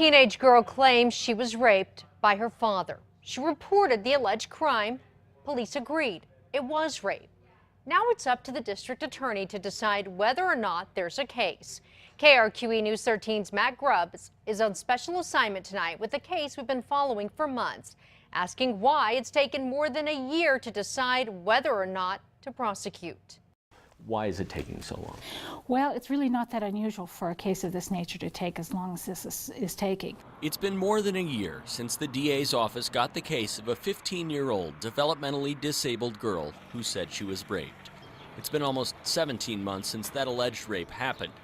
teenage girl claims she was raped by her father. She reported the alleged crime. Police agreed it was rape. Now it's up to the district attorney to decide whether or not there's a case. KRQE News 13's Matt Grubbs is on special assignment tonight with a case we've been following for months, asking why it's taken more than a year to decide whether or not to prosecute. Why is it taking so long? Well, it's really not that unusual for a case of this nature to take as long as this is taking. It's been more than a year since the DA's office got the case of a 15-year-old developmentally disabled girl who said she was raped. It's been almost 17 months since that alleged rape happened.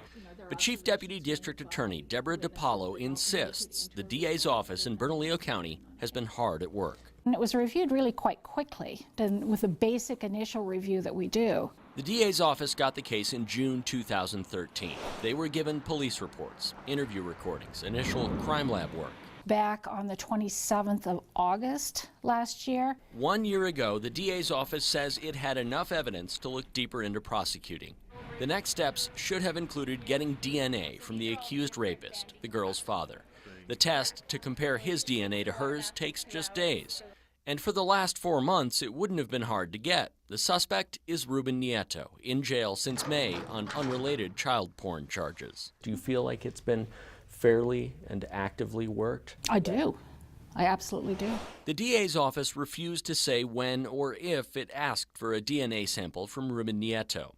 But Chief Deputy District Attorney Deborah DiPaolo insists the DA's office in Bernalillo County has been hard at work. And it was reviewed really quite quickly, with a basic initial review that we do. The DA's office got the case in June 2013. They were given police reports, interview recordings, initial crime lab work. Back on the 27th of August last year. 1 year ago, the DA's office says it had enough evidence to look deeper into prosecuting. The next steps should have included getting DNA from the accused rapist, the girl's father. The test to compare his DNA to hers takes just days. And for the last 4 months, it wouldn't have been hard to get. The suspect is Ruben Nieto, in jail since May on unrelated child porn charges. Do you feel like it's been fairly and actively worked? I do. I absolutely do. The DA's office refused to say when or if it asked for a DNA sample from Ruben Nieto.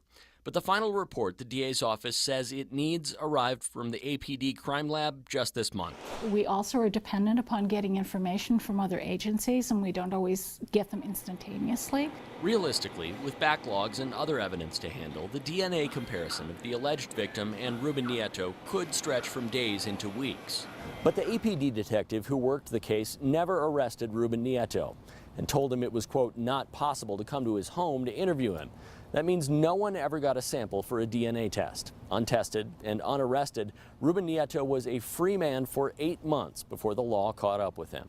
But the final report the DA's office says it needs arrived from the APD crime lab just this month. We also are dependent upon getting information from other agencies, and we don't always get them instantaneously. Realistically, with backlogs and other evidence to handle, the DNA comparison of the alleged victim and Ruben Nieto could stretch from days into weeks. But the APD detective who worked the case never arrested Ruben Nieto and told him it was, quote, not possible to come to his home to interview him. That means no one ever got a sample for a DNA test. Untested and unarrested, Ruben Nieto was a free man for 8 months before the law caught up with him.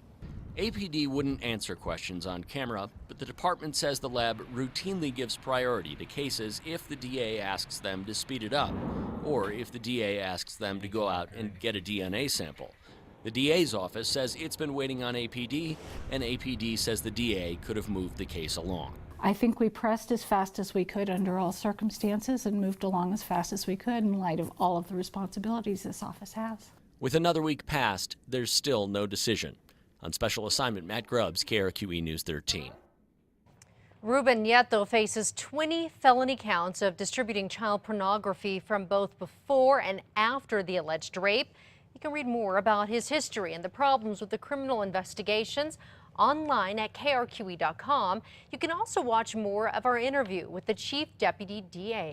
APD wouldn't answer questions on camera, but the department says the lab routinely gives priority to cases if the DA asks them to speed it up, or if the DA asks them to go out and get a DNA sample. The DA's office says it's been waiting on APD, and APD says the DA could have moved the case along. I think we pressed as fast as we could under all circumstances and moved along as fast as we could in light of all of the responsibilities this office has. With another week passed, there's still no decision. On special assignment, Matt Grubbs, KRQE News 13. Ruben Nieto faces 20 felony counts of distributing child pornography from both before and after the alleged rape. You can read more about his history and the problems with the criminal investigations online at KRQE.com. You can also watch more of our interview with the Chief Deputy DA.